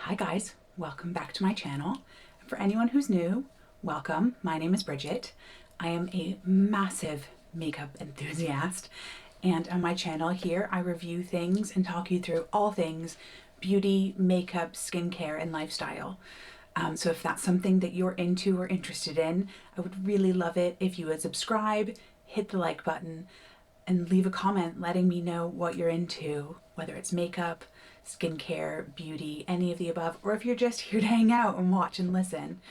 Hi guys, welcome back to my channel. For anyone who's new, welcome. My name is Bridget. I am a massive makeup enthusiast, and on my channel here I review things and talk you through all things beauty, makeup, skincare, and lifestyle. So if that's something that you're into or interested in, I would really love it if you would subscribe, hit the like button, and leave a comment letting me know what you're into, whether it's makeup, skincare, beauty, any of the above, or if you're just here to hang out and watch and listen.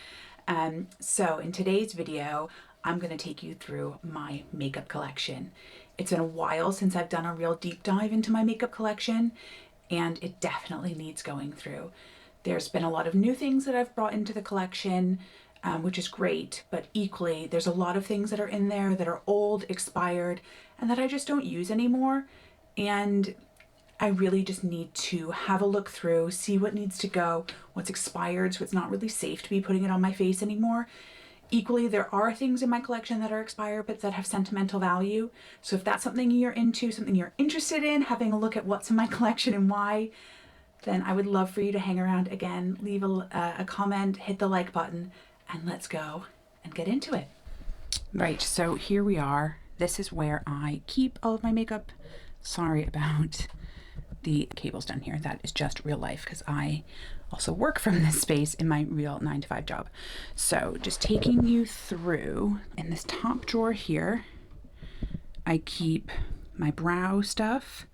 So in today's video, I'm going to take you through my makeup collection. It's been a while since I've done a real deep dive into my makeup collection, and it definitely needs going through. There's been a lot of new things that I've brought into the collection, which is great, but equally there's a lot of things that are in there that are old, expired, and that I just don't use anymore. And I really just need to have a look through, see what needs to go, what's expired, so it's not really safe to be putting it on my face anymore. Equally, there are things in my collection that are expired but that have sentimental value. So if that's something you're into, something you're interested in, having a look at what's in my collection and why, then I would love for you to hang around again, leave a comment, hit the like button, and let's go and get into it. Right, so here we are. This is where I keep all of my makeup. Sorry about the cables down here. That is just real life because I also work from this space in my real 9-to-5 job. So just taking you through, in this top drawer here, I keep my brow stuff,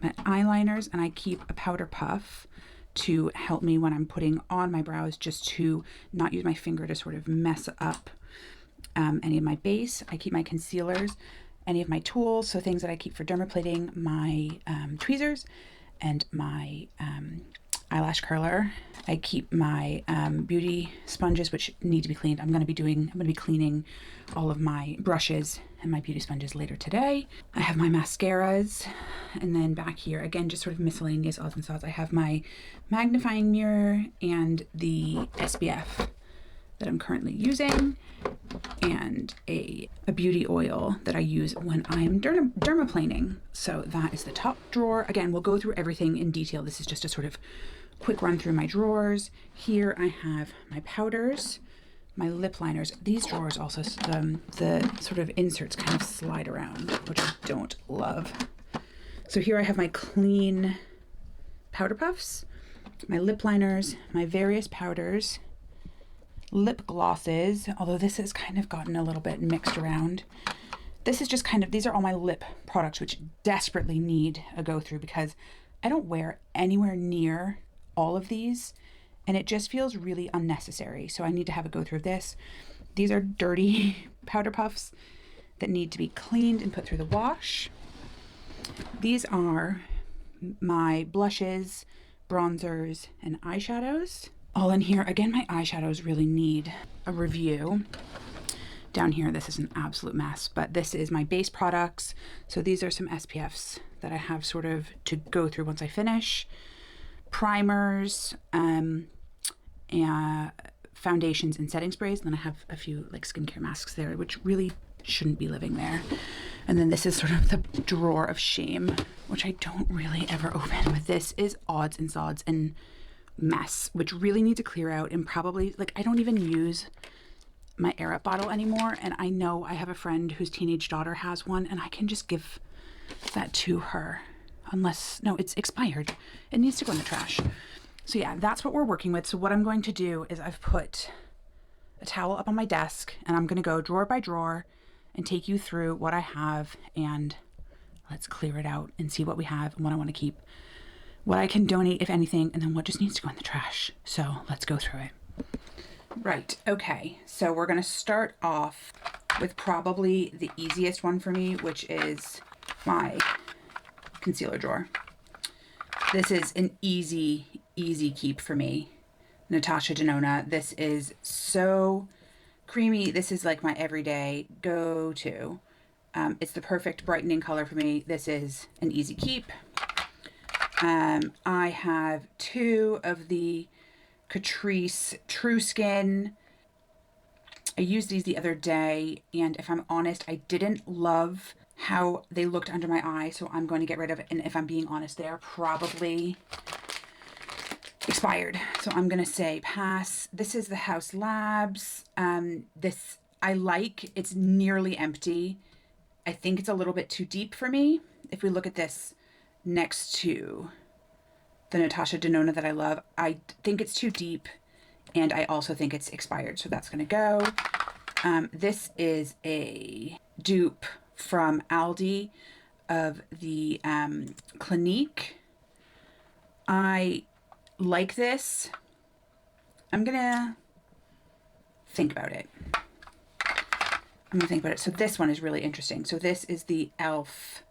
my eyeliners, and I keep a powder puff to help me when I'm putting on my brows, just to not use my finger to sort of mess up any of my base. I keep my concealers, any of my tools, so things that I keep for dermaplating, my tweezers, and my eyelash curler. I keep my beauty sponges, which need to be cleaned. I'm going to be cleaning all of my brushes and my beauty sponges later today. I have my mascaras, and then back here again, just sort of miscellaneous odds and sods. I have my magnifying mirror and the SPF that I'm currently using, and a beauty oil that I use when I'm dermaplaning. So that is the top drawer. Again, we'll go through everything in detail. This is just a sort of quick run through my drawers. Here I have my powders, my lip liners. These drawers also, the sort of inserts kind of slide around, which I don't love. So here I have my clean powder puffs, my lip liners, my various powders, lip glosses, although this has kind of gotten a little bit mixed around. This is just these are all my lip products, which desperately need a go through because I don't wear anywhere near all of these, and it just feels really unnecessary. So I need to have a go through of this. These are dirty powder puffs that need to be cleaned and put through the wash. These are my blushes, bronzers, and eyeshadows. All in here. Again, my eyeshadows really need a review. Down here, this is an absolute mess, but this is my base products. So these are some SPFs that I have sort of to go through once I finish. Primers, and foundations and setting sprays. And then I have a few like skincare masks there, which really shouldn't be living there. And then this is sort of the drawer of shame, which I don't really ever open. But this is odds and sods and mess, which really need to clear out. And probably, like, I don't even use my air up bottle anymore, and I know I have a friend whose teenage daughter has one, and I can just give that to her, unless, no, it's expired. It needs to go in the trash. So yeah, that's what we're working with. So what I'm going to do is I've put a towel up on my desk, and I'm going to go drawer by drawer and take you through what I have, and let's clear it out and see what we have and what I want to keep, what I can donate, if anything, and then what just needs to go in the trash. So let's go through it. Right, okay, so we're gonna start off with probably the easiest one for me, which is my concealer drawer. This is an easy keep for me. Natasha Denona. This is so creamy. This is like my everyday go-to. It's the perfect brightening color for me. This is an easy keep. I have two of the Catrice True Skin. I used these the other day, and if I'm honest, I didn't love how they looked under my eye, so I'm going to get rid of it. And if I'm being honest, they are probably expired. So I'm going to say pass. This is the House Labs. This I like. It's nearly empty. I think it's a little bit too deep for me. If we look at this next to the Natasha Denona that I love, I think it's too deep, and I also think it's expired. So that's going to go. This is a dupe from Aldi of the Clinique. I like this. I'm gonna think about it. So this one is really interesting. So this is the e.l.f.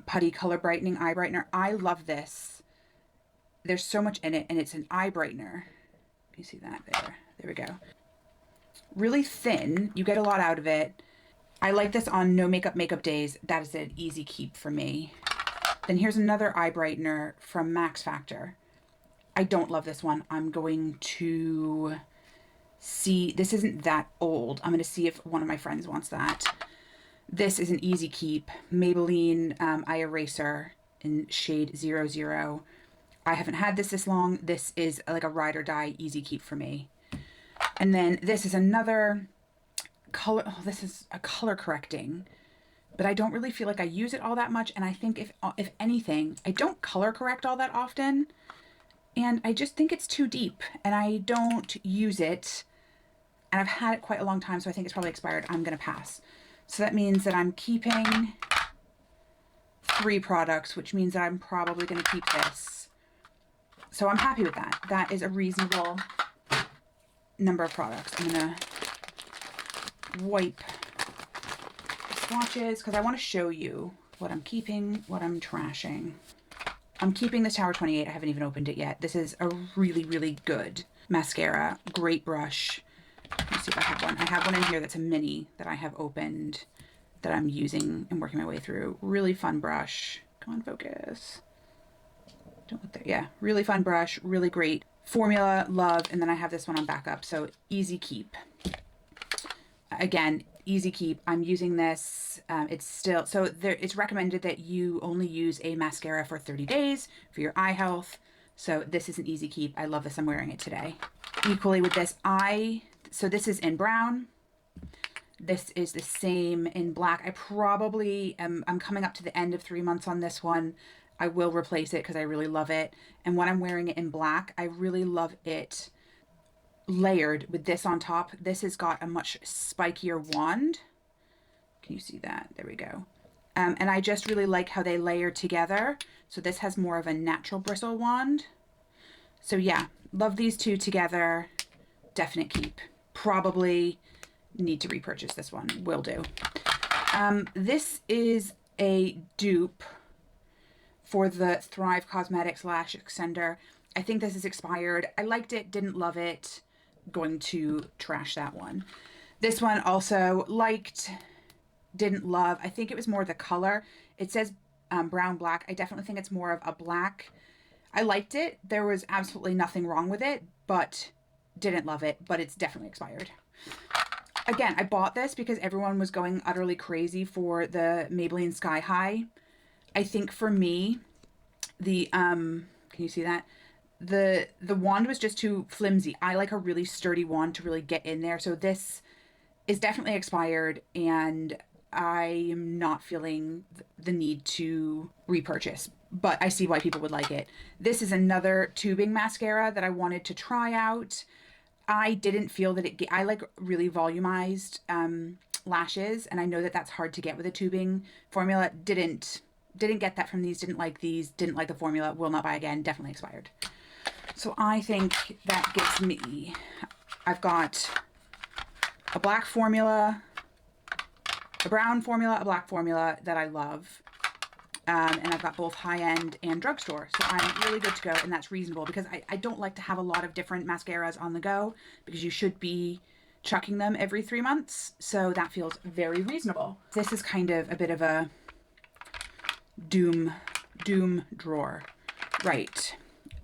Putty Color Brightening Eye Brightener. I love this. There's so much in it, and it's an eye brightener. You see that there? There we go. Really thin. You get a lot out of it. I like this on no makeup days. That is an easy keep for me. Then here's another eye brightener from Max Factor. I don't love this one. I'm going to see. This isn't that old. I'm going to see if one of my friends wants that. This is an easy keep. Maybelline Eye Eraser in shade 00. I haven't had this long. This is like a ride or die easy keep for me. And then this is another color. Oh, this is a color correcting, but I don't really feel like I use it all that much. And I think if anything, I don't color correct all that often. And I just think it's too deep and I don't use it. And I've had it quite a long time, so I think it's probably expired. I'm going to pass. So that means that I'm keeping 3 products, which means that I'm probably going to keep this. So I'm happy with that. That is a reasonable number of products. I'm going to wipe swatches because I want to show you what I'm keeping, what I'm trashing. I'm keeping this Tower 28. I haven't even opened it yet. This is a really, really good mascara. Great brush. Let's see if I have one. I have one in here that's a mini that I have opened that I'm using and working my way through. Really fun brush. Come on, focus. Don't look there. Yeah, really fun brush. Really great formula. Love. And then I have this one on backup. So easy keep. Again, easy keep. I'm using this. It's still, so there, it's recommended that you only use a mascara for 30 days for your eye health. So this is an easy keep. I love this. I'm wearing it today. Equally with this, so this is in brown. This is the same in black. I probably I'm coming up to the end of 3 months on this one. I will replace it because I really love it. And when I'm wearing it in black, I really love it layered with this on top. This has got a much spikier wand. Can you see that? There we go. And I just really like how they layer together. So this has more of a natural bristle wand. So yeah, love these two together. Definite keep. Probably need to repurchase this one. Will do. This is a dupe for the Thrive Cosmetics Lash Extender. I think this is expired. I liked it, didn't love it. Going to trash that one. This one also liked, didn't love. I think it was more the color. It says brown black. I definitely think it's more of a black. I liked it. There was absolutely nothing wrong with it, but didn't love it, but it's definitely expired. Again, I bought this because everyone was going utterly crazy for the Maybelline Sky High. I think for me, the, can you see that? The wand was just too flimsy. I like a really sturdy wand to really get in there. So this is definitely expired and I am not feeling the need to repurchase, but I see why people would like it. This is another tubing mascara that I wanted to try out. I didn't feel that I like really volumized lashes, and I know that that's hard to get with a tubing formula. Didn't get that from these, didn't like these, didn't like the formula, will not buy again, definitely expired. So I think that gives me, I've got a black formula, a brown formula, a black formula that I love. And I've got both high-end and drugstore. So I'm really good to go, and that's reasonable because I don't like to have a lot of different mascaras on the go because you should be chucking them every 3 months. So that feels very reasonable. This is kind of a bit of a doom drawer. Right.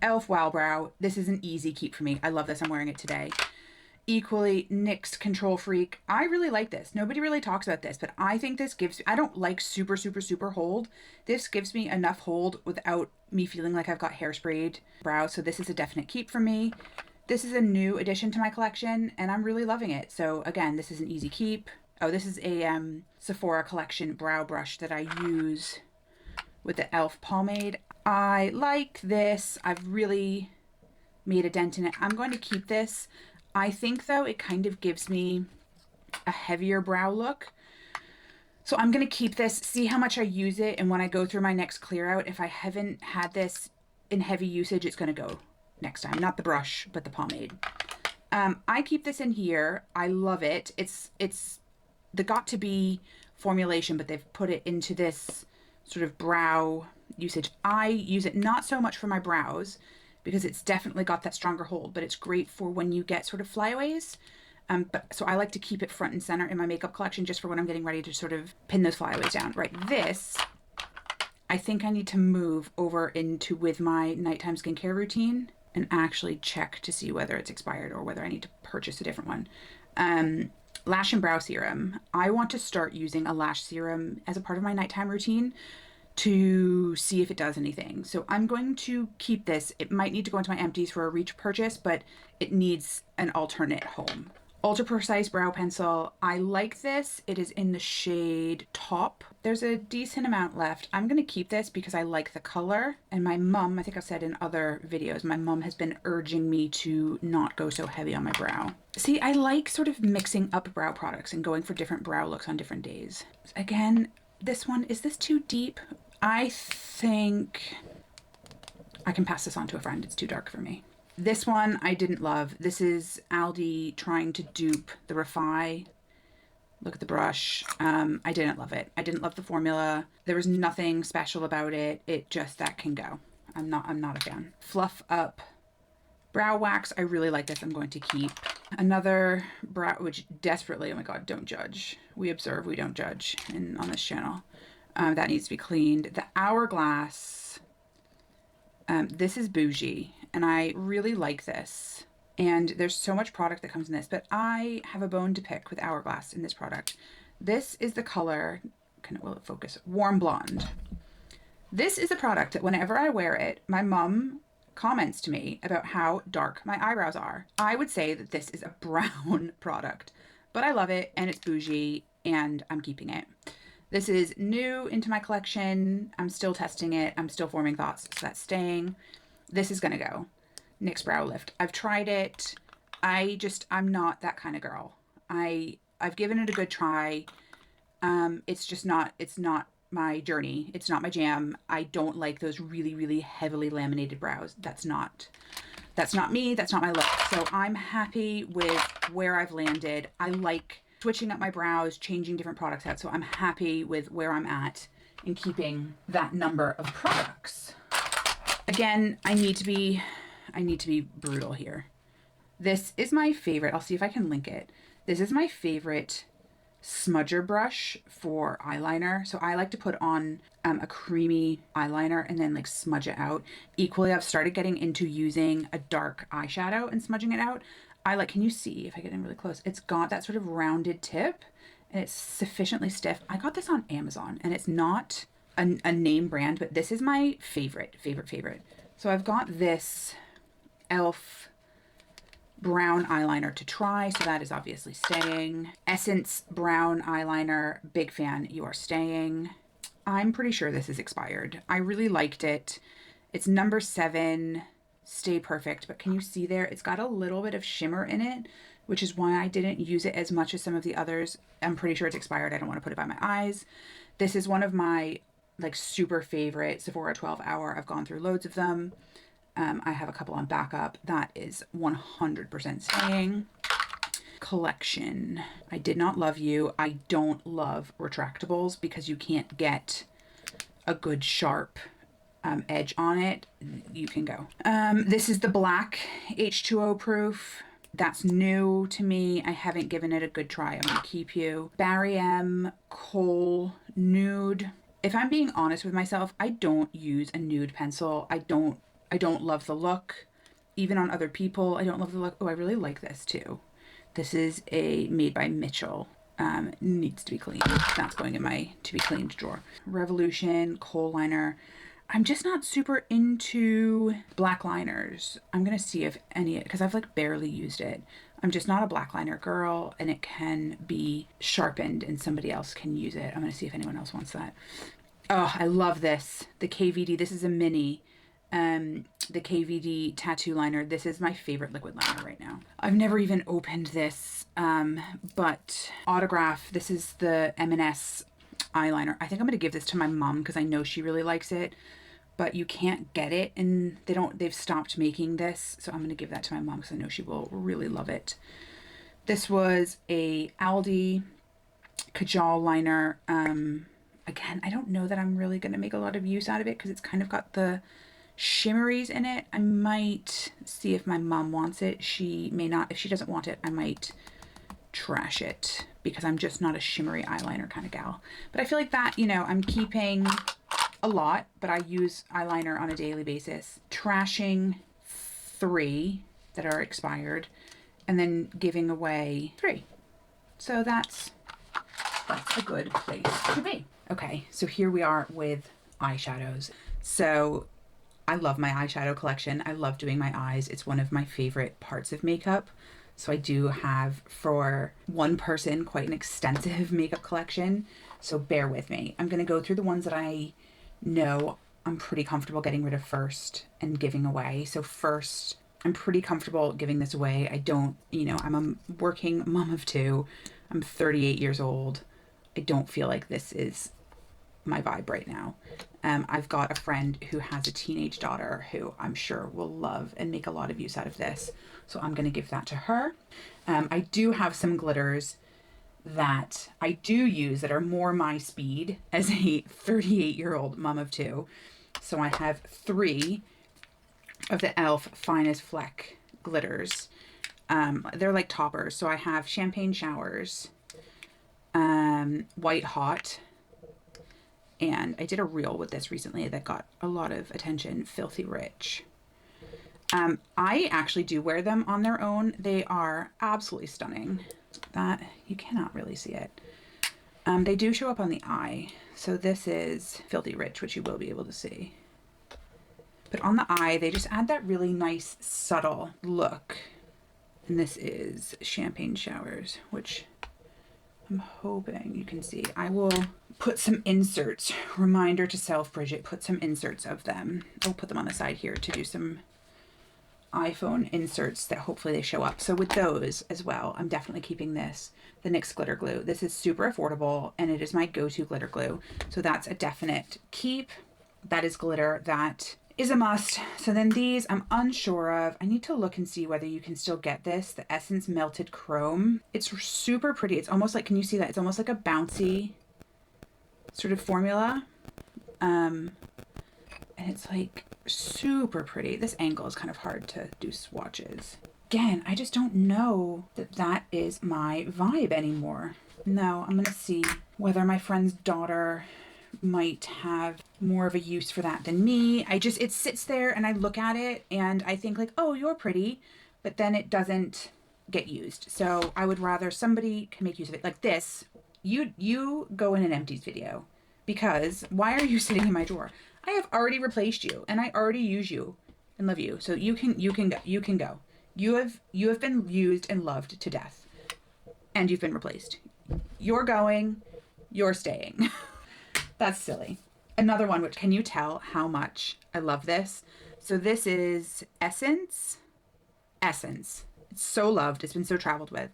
e.l.f. Wow Brow. This is an easy keep for me. I love this. I'm wearing it today. equally NYX Control Freak. I really like this. Nobody really talks about this, but I think this gives, I don't like super, super, super hold. This gives me enough hold without me feeling like I've got hairsprayed brows. So this is a definite keep for me. This is a new addition to my collection and I'm really loving it. So again, this is an easy keep. Oh, this is a Sephora collection brow brush that I use with the e.l.f. pomade. I like this. I've really made a dent in it. I'm going to keep this. I think though it kind of gives me a heavier brow look. So I'm going to keep this, see how much I use it, and when I go through my next clear out, if I haven't had this in heavy usage, it's going to go next time. Not the brush, but the pomade. I keep this in here. I love it. It's the Got To Be formulation, but they've put it into this sort of brow usage. I use it not so much for my brows, because it's definitely got that stronger hold, but it's great for when you get sort of flyaways. So I like to keep it front and center in my makeup collection just for when I'm getting ready to sort of pin those flyaways down. Right, this, I think I need to move over into with my nighttime skincare routine and actually check to see whether it's expired or whether I need to purchase a different one. Lash and brow serum. I want to start using a lash serum as a part of my nighttime routine to see if it does anything. So I'm going to keep this. It might need to go into my empties for a reach purchase, but it needs an alternate home. Ultra Precise Brow Pencil. I like this. It is in the shade Top. There's a decent amount left. I'm going to keep this because I like the color. And my mom, I think I've said in other videos, my mom has been urging me to not go so heavy on my brow. See, I like sort of mixing up brow products and going for different brow looks on different days. Again, this one, is this too deep? I think I can pass this on to a friend. It's too dark for me. This one I didn't love. This is Aldi trying to dupe the Refi. Look at the brush. I didn't love it. I didn't love the formula. There was nothing special about it. It just, that can go. I'm not a fan. Fluff Up Brow Wax. I really like this. I'm going to keep. Another brow, which desperately, oh my God, don't judge. We observe, we don't judge on this channel. That needs to be cleaned. The Hourglass, this is bougie, and I really like this. And there's so much product that comes in this, but I have a bone to pick with Hourglass in this product. This is the color, will it focus? Warm Blonde. This is a product that whenever I wear it, my mom comments to me about how dark my eyebrows are. I would say that this is a brown product, but I love it, and it's bougie, and I'm keeping it. This is new into my collection. I'm still testing it. I'm still forming thoughts, so that's staying. This is gonna go. NYX Brow Lift. I've tried it. I'm not that kind of girl. I've given it a good try. It's not my journey. It's not my jam. I don't like those really, really heavily laminated brows. That's not me. That's not my look. So I'm happy with where I've landed. I like switching up my brows, changing different products out. So I'm happy with where I'm at in keeping that number of products. Again, I need to be brutal here. This is my favorite. I'll see if I can link it. This is my favorite smudger brush for eyeliner. So I like to put on a creamy eyeliner and then like smudge it out. Equally, I've started getting into using a dark eyeshadow and smudging it out. Can you see if I get in really close? It's got that sort of rounded tip and it's sufficiently stiff. I got this on Amazon and it's not a name brand, but this is my favorite. So I've got this e.l.f. brown eyeliner to try. So that is obviously staying. Essence brown eyeliner, big fan, you are staying. I'm pretty sure this is expired. I really liked it. It's number 7. Stay Perfect, but can you see there? It's got a little bit of shimmer in it, which is why I didn't use it as much as some of the others. I'm pretty sure it's expired. I don't want to put it by my eyes. This is one of my like super favorite Sephora 12 Hour. I've gone through loads of them. I have a couple on backup. That is 100% staying. Collection. I Did Not Love You. I don't love retractables because you can't get a good sharp edge on it. You can go. This is the black H2O proof. That's new to me. I haven't given it a good try. I'm gonna keep you. Barry M Kohl Nude. If I'm being honest with myself, I don't use a nude pencil. I don't love the look. Even on other people, I don't love the look. Oh, I really like this too. This is a made by Mitchell. Needs to be cleaned. That's going in my to be cleaned drawer. Revolution kohl liner. I'm just not super into black liners. I'm gonna see if any, because I've like barely used it. I'm just not a black liner girl, and it can be sharpened and somebody else can use it. I'm gonna see if anyone else wants that. Oh, I love this. The KVD, this is a mini. The KVD tattoo liner. This is my favorite liquid liner right now. I've never even opened this, but Autograph, this is the M&S eyeliner. I think I'm gonna give this to my mom because I know she really likes it, but you can't get it, and they've stopped making this, so I'm gonna give that to my mom because I know she will really love it. This was a Aldi Kajal liner. Again, I don't know that I'm really gonna make a lot of use out of it because it's kind of got the shimmeries in it. I might see if my mom wants it. She may not. If she doesn't want it, I might trash it because I'm just not a shimmery eyeliner kind of gal. But I feel like that, you know, I'm keeping a lot, but I use eyeliner on a daily basis. Trashing 3 that are expired and then giving away 3. So that's a good place to be. Okay, so here we are with eyeshadows. So I love my eyeshadow collection. I love doing my eyes. It's one of my favorite parts of makeup. So I do have, for one person, quite an extensive makeup collection. So bear with me. I'm going to go through the ones that I know I'm pretty comfortable getting rid of first and giving away. So first, I'm pretty comfortable giving this away. I don't, you know, I'm a working mom of 2. I'm 38 years old. I don't feel like this is my vibe right now. I've got a friend who has a teenage daughter who I'm sure will love and make a lot of use out of this. So I'm going to give that to her. I do have some glitters that I do use that are more my speed as a 38-year-old mom of 2. So I have 3 of the e.l.f. Finest Fleck glitters. They're like toppers. So I have Champagne Showers, White Hot, and I did a reel with this recently that got a lot of attention, Filthy Rich. I actually do wear them on their own. They are absolutely stunning. That, you cannot really see it. They do show up on the eye. So this is Filthy Rich, which you will be able to see. But on the eye, they just add that really nice, subtle look. And this is Champagne Showers, which I'm hoping you can see. I will put some inserts. Reminder to self, Bridget, put some inserts of them. I'll put them on the side here to do some iPhone inserts that hopefully they show up. So with those as well, I'm definitely keeping this, the NYX glitter glue. This is super affordable and it is my go-to glitter glue. So that's a definite keep. That is glitter. That is a must. So then these I'm unsure of. I need to look and see whether you can still get this. The Essence Melted Chrome. It's super pretty. It's almost like, can you see that? It's almost like a bouncy sort of formula. And it's like super pretty. This angle is kind of hard to do swatches. Again, I just don't know that that is my vibe anymore. No, I'm gonna see whether my friend's daughter might have more of a use for that than me. It sits there and I look at it and I think like, oh, you're pretty, but then it doesn't get used. So I would rather somebody can make use of it. Like this, you go in an empties video, because why are you sitting in my drawer? I have already replaced you and I already use you and love you. So you can go. You have been used and loved to death and you've been replaced. You're going, you're staying. That's silly. Another one, which, can you tell how much I love this? So this is Essence. It's so loved. It's been so traveled with.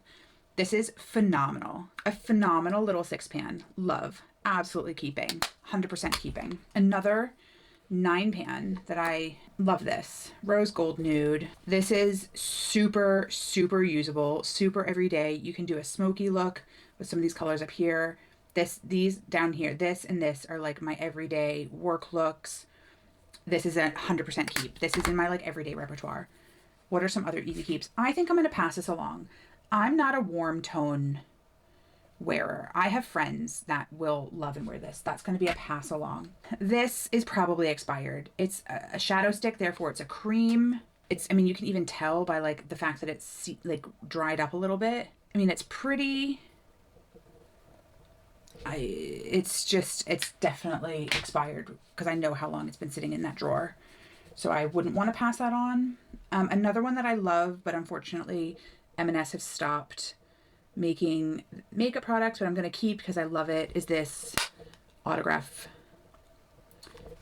This is phenomenal. A phenomenal little 6-pan. Love. Absolutely keeping. 100% keeping. Another 9-pan that I love this. Rose Gold Nude. This is super, super usable. Super everyday. You can do a smoky look with some of these colors up here. These down here, this and this are like my everyday work looks. This is 100% keep. This is in my like everyday repertoire. What are some other easy keeps? I think I'm going to pass this along. I'm not a warm tone wearer. I have friends that will love and wear this. That's going to be a pass along. This is probably expired. It's a shadow stick, therefore it's a cream. I mean, you can even tell by like the fact that it's like dried up a little bit. I mean, it's pretty, it's definitely expired because I know how long it's been sitting in that drawer. So I wouldn't want to pass that on. Another one that I love, but unfortunately M&S have stopped making makeup products, but I'm going to keep because I love it, is this autograph.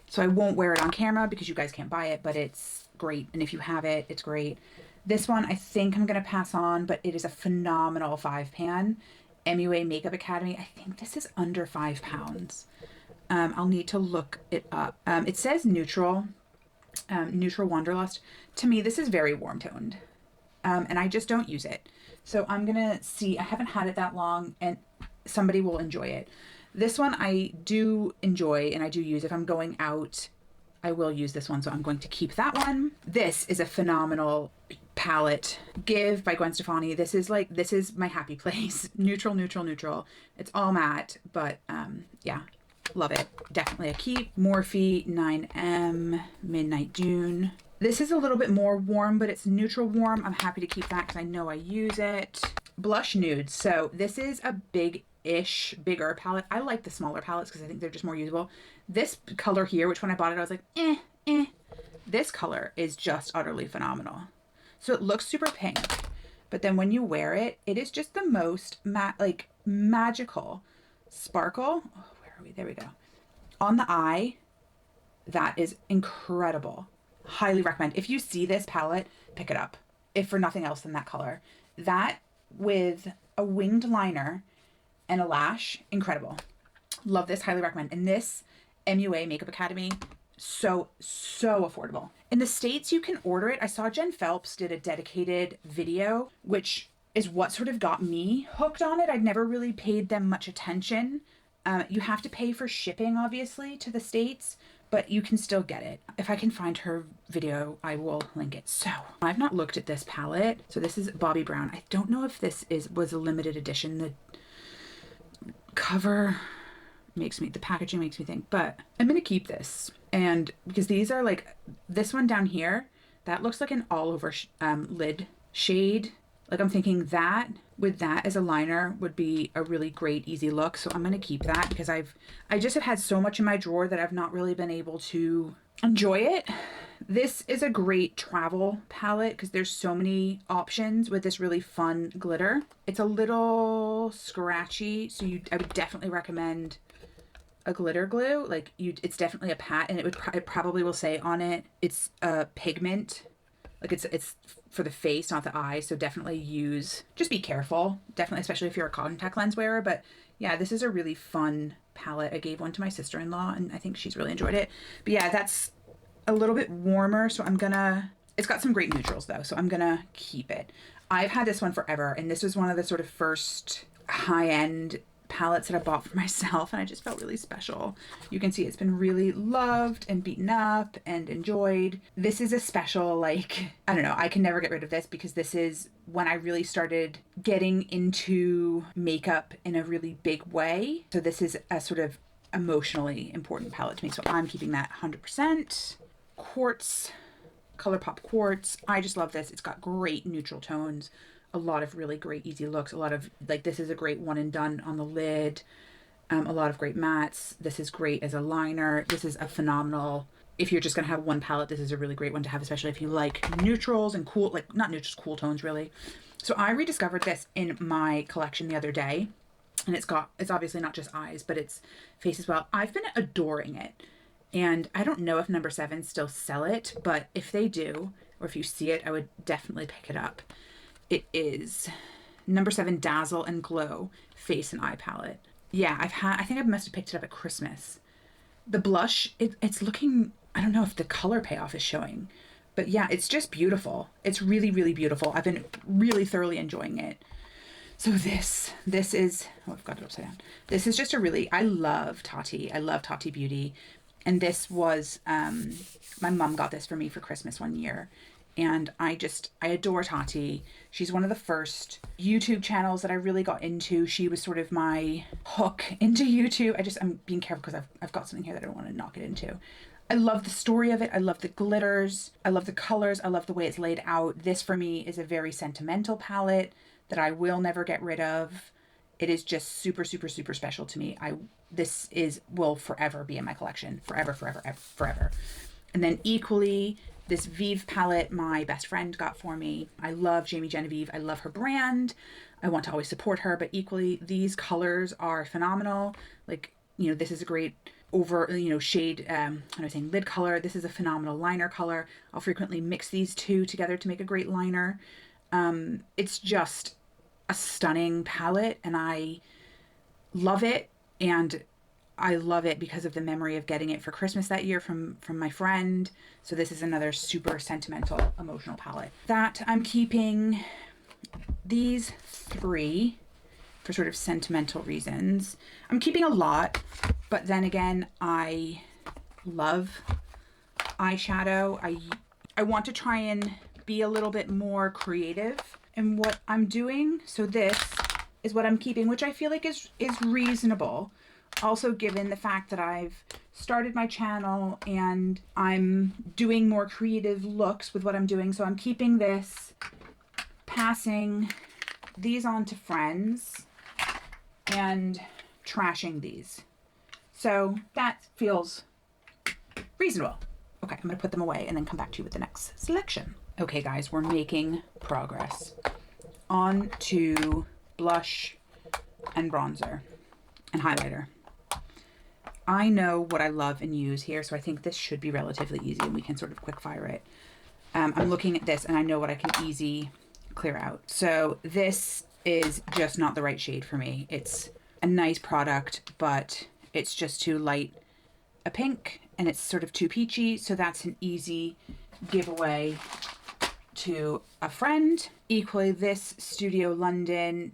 So I won't wear it on camera because you guys can't buy it, but it's great. And if you have it, it's great. This one I think I'm going to pass on, but it is a phenomenal 5-pan. MUA Makeup Academy. I think this is under 5 pounds. I'll need to look it up. It says neutral, neutral Wanderlust. To me, this is very warm toned. And I just don't use it. So I'm going to see, I haven't had it that long and somebody will enjoy it. This one I do enjoy and I do use. If I'm going out, I will use this one. So I'm going to keep that one. This is a phenomenal palette. Give by Gwen Stefani. This is my happy place. Neutral, neutral, neutral. It's all matte, but yeah, love it. Definitely a keep. Morphe 9M Midnight Dune. This is a little bit more warm, but it's neutral warm. I'm happy to keep that because I know I use it. Blush Nudes. So this is a bigger palette. I like the smaller palettes because I think they're just more usable. This color here, which when I bought it, I was like, eh. This color is just utterly phenomenal. So it looks super pink, but then when you wear it, it is just the most magical sparkle. Oh, where are we? There we go. On the eye, that is incredible. Highly recommend. If you see this palette, pick it up. If for nothing else than that color. That with a winged liner and a lash, incredible. Love this, highly recommend. And this MUA Makeup Academy, so affordable. In the States, you can order it. I saw Jen Phelps did a dedicated video, which is what sort of got me hooked on it. I'd never really paid them much attention. You have to pay for shipping, obviously, to the States, but you can still get it. If I can find her video, I will link it. So I've not looked at this palette. So this is Bobbi Brown. I don't know if this was a limited edition. The cover the packaging makes me think, but I'm gonna keep this. And because these are like, this one down here, that looks like an all over lid shade. Like I'm thinking that with that as a liner would be a really great easy look. So I'm gonna keep that because I just have had so much in my drawer that I've not really been able to enjoy it. This is a great travel palette because there's so many options with this really fun glitter. It's a little scratchy, so I would definitely recommend a glitter glue. Like it's definitely a pat, and it probably will say on it it's a pigment. Like it's for the face, not the eye. So definitely just be careful. Definitely, especially if you're a contact lens wearer. But yeah, this is a really fun palette. I gave one to my sister-in-law and I think she's really enjoyed it. But yeah, that's a little bit warmer. So it's got some great neutrals though. So I'm gonna keep it. I've had this one forever. And this was one of the sort of first high-end palettes that I bought for myself, and I just felt really special. You can see it's been really loved and beaten up and enjoyed. This is a special, I don't know, I can never get rid of this because this is when I really started getting into makeup in a really big way. So this is a sort of emotionally important palette to me. So I'm keeping that 100%. Quartz, ColourPop Quartz. I just love this. It's got great neutral tones. A lot of really great easy looks. A lot of this is a great one and done on the lid. A lot of great mattes. This is great as a liner. This is a phenomenal, if you're just gonna have one palette, this is a really great one to have, especially if you like neutrals and cool, not neutrals, cool tones really. So I rediscovered this in my collection the other day, and it's obviously not just eyes, but it's face as well. I've been adoring it. And I don't know if No. 7 still sell it, but if they do, or if you see it, I would definitely pick it up. It is No. 7 Dazzle and Glow Face and Eye Palette. Yeah, I think I must have picked it up at Christmas. The blush, it's looking, I don't know if the color payoff is showing, but yeah, it's just beautiful. It's really, really beautiful. I've been really thoroughly enjoying it. So this is, oh, I've got it upside down. This is just I love Tati. I love Tati Beauty. And this was, my mom got this for me for Christmas one year. And I adore Tati. She's one of the first YouTube channels that I really got into. She was sort of my hook into YouTube. I'm being careful because I've got something here that I don't want to knock it into. I love the story of it. I love the glitters. I love the colors. I love the way it's laid out. This for me is a very sentimental palette that I will never get rid of. It is just super, super, super special to me. Will forever be in my collection. Forever, forever, forever. And then equally, this Vive palette my best friend got for me. I love Jamie Genevieve. I love her brand. I want to always support her, but equally, these colors are phenomenal. Like, this is a great shade, lid color. This is a phenomenal liner color. I'll frequently mix these two together to make a great liner. It's just a stunning palette, and I love it. And I love it because of the memory of getting it for Christmas that year from my friend. So this is another super sentimental, emotional palette. That I'm keeping these three for sort of sentimental reasons. I'm keeping a lot, but then again, I love eyeshadow. I want to try and be a little bit more creative in what I'm doing. So this is what I'm keeping, which I feel like is reasonable. Also, given the fact that I've started my channel and I'm doing more creative looks with what I'm doing. So I'm keeping this, passing these on to friends, and trashing these. So that feels reasonable. Okay, I'm gonna put them away and then come back to you with the next selection. Okay guys, we're making progress. On to blush and bronzer and highlighter. I know what I love and use here, so I think this should be relatively easy and we can sort of quick fire it. I'm looking at this and I know what I can easy clear out. So this is just not the right shade for me. It's a nice product, but it's just too light a pink and it's sort of too peachy. So that's an easy giveaway to a friend. Equally, this Studio London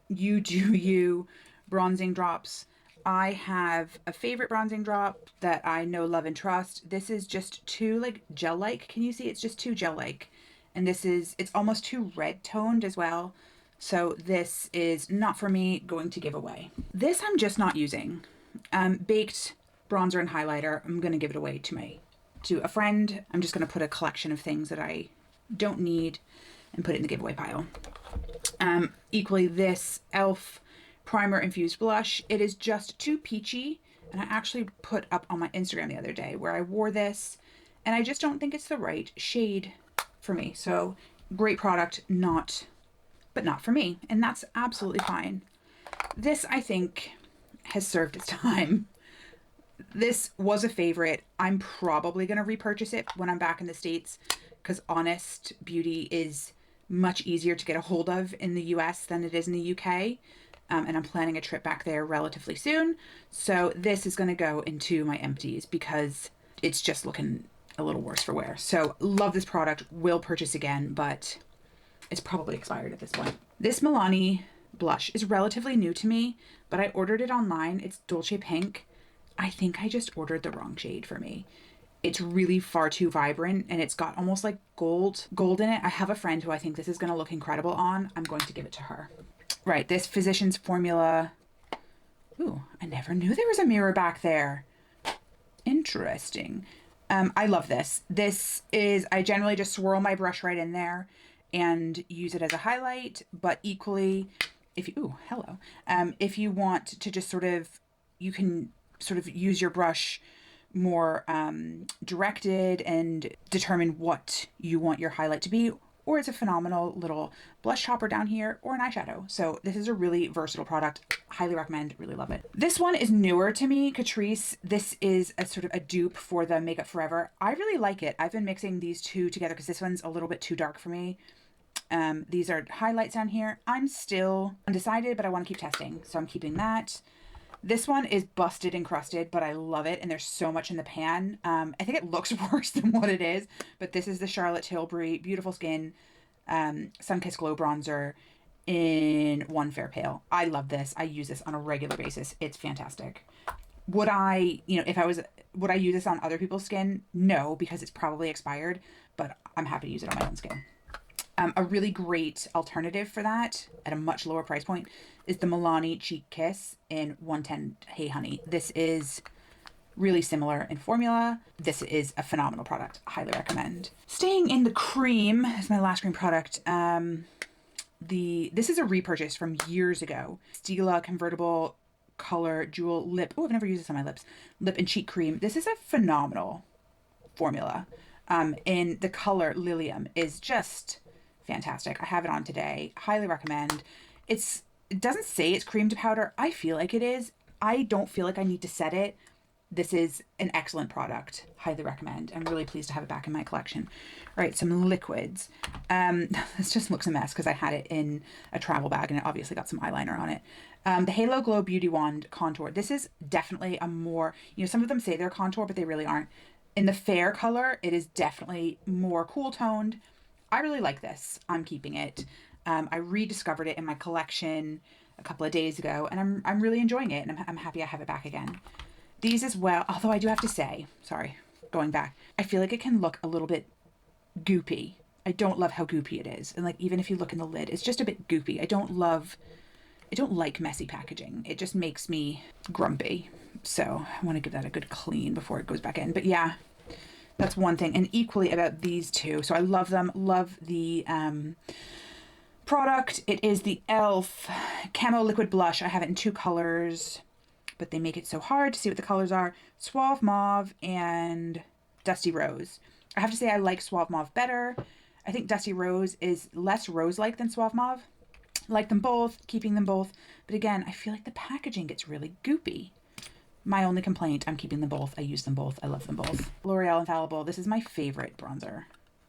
You Do You bronzing drops. I have a favorite bronzing drop that I know, love, and trust. This is just too gel-like. Can you see? It's just too gel-like. And it's almost too red toned as well. So this is not for me, going to give away. This I'm just not using. Baked bronzer and highlighter. I'm going to give it away to a friend. I'm just going to put a collection of things that I don't need and put it in the giveaway pile. Equally, this e.l.f. primer infused blush. It is just too peachy, and I actually put up on my Instagram the other day where I wore this and I just don't think it's the right shade for me. So great product, but not for me, and that's absolutely fine. This I think has served its time. This was a favorite. I'm probably going to repurchase it when I'm back in the States because Honest Beauty is much easier to get a hold of in the US than it is in the UK. And I'm planning a trip back there relatively soon. So this is going to go into my empties because it's just looking a little worse for wear. So love this product, will purchase again, but it's probably expired at this point. This Milani blush is relatively new to me, but I ordered it online. It's Dolce Pink. I think I just ordered the wrong shade for me. It's really far too vibrant and it's got almost like gold in it. I have a friend who I think this is going to look incredible on. I'm going to give it to her. Right, this Physicians Formula. Ooh, I never knew there was a mirror back there. Interesting. I love this. I generally just swirl my brush right in there and use it as a highlight, but equally, if you want to just you can sort of use your brush more directed and determine what you want your highlight to be, or it's a phenomenal little blush topper down here, or an eyeshadow. So this is a really versatile product. Highly recommend, really love it. This one is newer to me, Catrice. This is a sort of a dupe for the Makeup Forever. I really like it. I've been mixing these two together because this one's a little bit too dark for me. These are highlights down here. I'm still undecided, but I want to keep testing. So I'm keeping that. This one is busted and crusted, but I love it. And there's so much in the pan. I think it looks worse than what it is, but this is the Charlotte Tilbury Beautiful Skin Sunkissed Glow Bronzer in One Fair Pale. I love this. I use this on a regular basis. It's fantastic. Would I use this on other people's skin? No, because it's probably expired, but I'm happy to use it on my own skin. A really great alternative for that at a much lower price point is the Milani Cheek Kiss in 110 Hey Honey. This is really similar in formula. This is a phenomenal product. Highly recommend. Staying in the cream is my last cream product. This is a repurchase from years ago. Stila Convertible Color Jewel Lip. Oh, I've never used this on my lips. Lip and cheek cream. This is a phenomenal formula. And the color Lilium is just fantastic. I have it on today. Highly recommend. It doesn't say it's cream to powder. I feel like it is. I don't feel like I need to set it. This is an excellent product. Highly recommend. I'm really pleased to have it back in my collection. All right, some liquids. This just looks a mess because I had it in a travel bag and it obviously got some eyeliner on it. The Halo Glow Beauty Wand Contour. This is definitely a more, some of them say they're contour, but they really aren't. In the fair color, it is definitely more cool toned. I really like this. I'm keeping it. I rediscovered it in my collection a couple of days ago and I'm really enjoying it and I'm happy I have it back again. These as well, although I do have to say, sorry, going back, I feel like it can look a little bit goopy. I don't love how goopy it is. And like, even if you look in the lid, it's just a bit goopy. I don't like messy packaging. It just makes me grumpy. So I want to give that a good clean before it goes back in. But yeah, that's one thing. And equally about these two. So I love them. Love the product. It is the e.l.f. Camo Liquid Blush. I have it in 2 colors, but they make it so hard to see what the colors are. Suave Mauve and Dusty Rose. I have to say I like Suave Mauve better. I think Dusty Rose is less rose-like than Suave Mauve. Like them both, keeping them both. But again, I feel like the packaging gets really goopy. My only complaint, I'm keeping them both. I use them both. I love them both. L'Oreal Infallible. This is my favorite bronzer.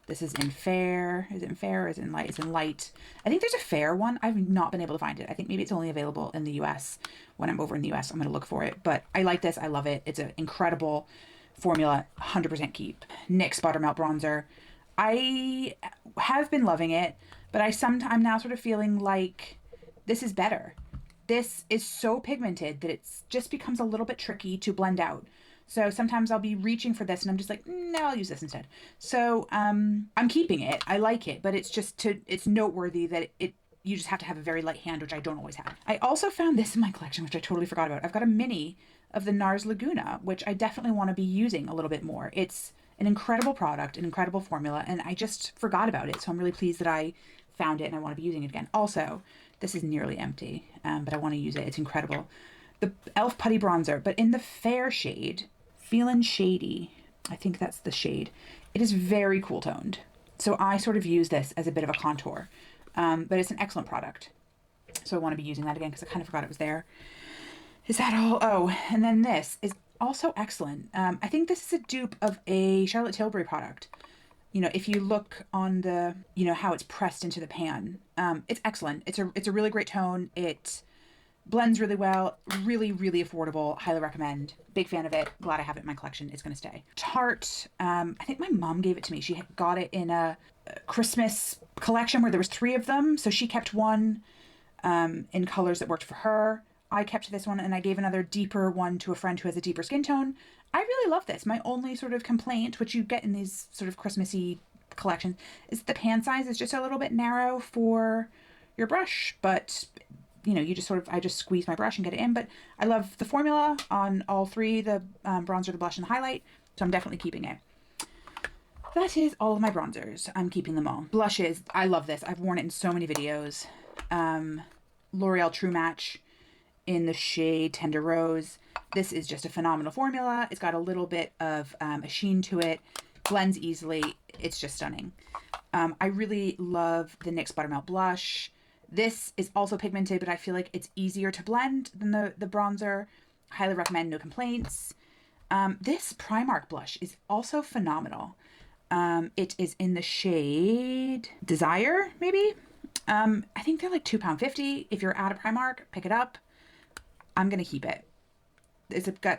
This is in fair. Is it in fair or is it in light? It's in light. I think there's a fair one. I've not been able to find it. I think maybe it's only available in the US. When I'm over in the US, I'm going to look for it. But I like this. I love it. It's an incredible formula. 100% keep. NYX Buttermelt Bronzer. I have been loving it, but I'm now sort of feeling like this is better. This is so pigmented that it just becomes a little bit tricky to blend out. So sometimes I'll be reaching for this and I'm just like, no, I'll use this instead. So I'm keeping it. I like it, but it's noteworthy that you just have to have a very light hand, which I don't always have. I also found this in my collection, which I totally forgot about. I've got a mini of the NARS Laguna, which I definitely want to be using a little bit more. It's an incredible product, an incredible formula, and I just forgot about it. So I'm really pleased that I found it and I want to be using it again. Also, this is nearly empty, but I want to use it. It's incredible. The e.l.f. Putty Bronzer, but in the fair shade, Feelin' Shady. I think that's the shade. It is very cool toned. So I sort of use this as a bit of a contour, but it's an excellent product. So I want to be using that again because I kind of forgot it was there. Is that all? Oh, and then this is also excellent. I think this is a dupe of a Charlotte Tilbury product. If you look on the, how it's pressed into the pan, it's excellent. It's a really great tone. It blends really well, really, really affordable. Highly recommend. Big fan of it. Glad I have it in my collection. It's going to stay. Tarte. I think my mom gave it to me. She got it in a Christmas collection where there was 3 of them. So she kept one in colors that worked for her. I kept this one and I gave another deeper one to a friend who has a deeper skin tone. I really love this. My only sort of complaint, which you get in these sort of Christmassy collections, is the pan size is just a little bit narrow for your brush, but you just I just squeeze my brush and get it in. But I love the formula on all 3, the bronzer, the blush, and the highlight. So I'm definitely keeping it. That is all of my bronzers. I'm keeping them all. Blushes. I love this. I've worn it in so many videos. L'Oreal True Match in the shade Tender Rose. This is just a phenomenal formula. It's got a little bit of a sheen to it. Blends easily. It's just stunning. I really love the NYX Buttermelt Blush. This is also pigmented, but I feel like it's easier to blend than the bronzer. Highly recommend, no complaints. This Primark blush is also phenomenal. It is in the shade Desire, maybe? I think they're like £2.50. If you're at a Primark, pick it up. I'm going to keep it.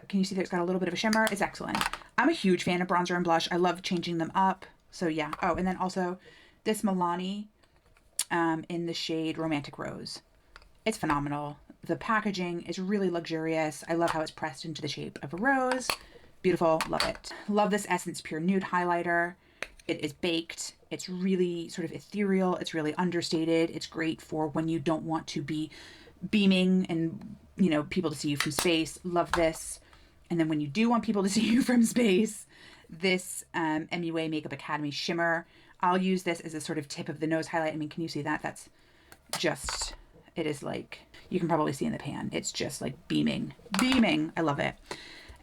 Can you see that it's got a little bit of a shimmer? It's excellent. I'm a huge fan of bronzer and blush. I love changing them up. So yeah. Oh, and then also this Milani in the shade Romantic Rose. It's phenomenal. The packaging is really luxurious. I love how it's pressed into the shape of a rose. Beautiful. Love it. Love this Essence Pure Nude highlighter. It is baked. It's really sort of ethereal. It's really understated. It's great for when you don't want to be beaming and people to see you from space. Love this. And then when you do want people to see you from space, this MUA Makeup Academy shimmer, I'll use this as a sort of tip of the nose highlight. I mean, can you see that? That's just, it is like, you can probably see in the pan. It's just like beaming. I love it.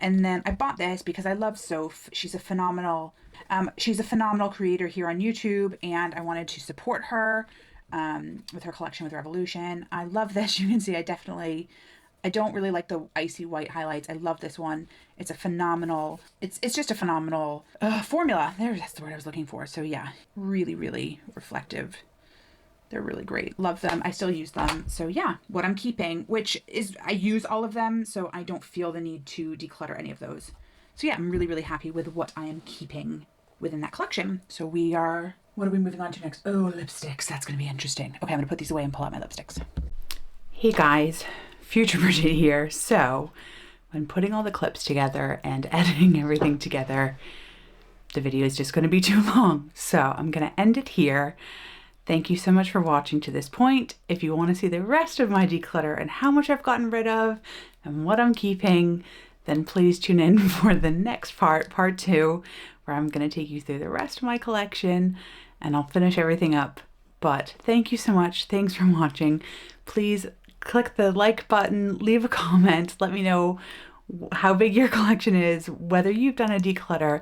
And then I bought this because I love Soph. She's a phenomenal creator here on YouTube, and I wanted to support her with her collection with Revolution. I love this. You can see I don't really like the icy white highlights. I love this one. It's a phenomenal, it's just a phenomenal formula. That's the word I was looking for. So yeah, really, really reflective. They're really great. Love them. I still use them. So yeah, what I'm keeping, which is, I use all of them, so I don't feel the need to declutter any of those. So yeah, I'm really, really happy with what I am keeping within that collection. So what are we moving on to next? Oh, lipsticks. That's going to be interesting. Okay, I'm going to put these away and pull out my lipsticks. Hey guys, Future Bridget here. So when putting all the clips together and editing everything together, the video is just going to be too long. So I'm going to end it here. Thank you so much for watching to this point. If you want to see the rest of my declutter and how much I've gotten rid of and what I'm keeping, then please tune in for the next part 2, where I'm going to take you through the rest of my collection and I'll finish everything up. But thank you so much. Thanks for watching. Please click the like button, leave a comment, let me know how big your collection is, whether you've done a declutter,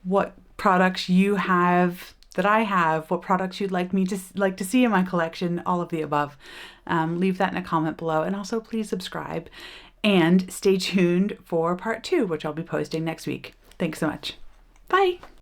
what products you have that I have, what products you'd like to see in my collection, all of the above. Leave that in a comment below, and also please subscribe and stay tuned for part 2, which I'll be posting next week. Thanks so much. Bye.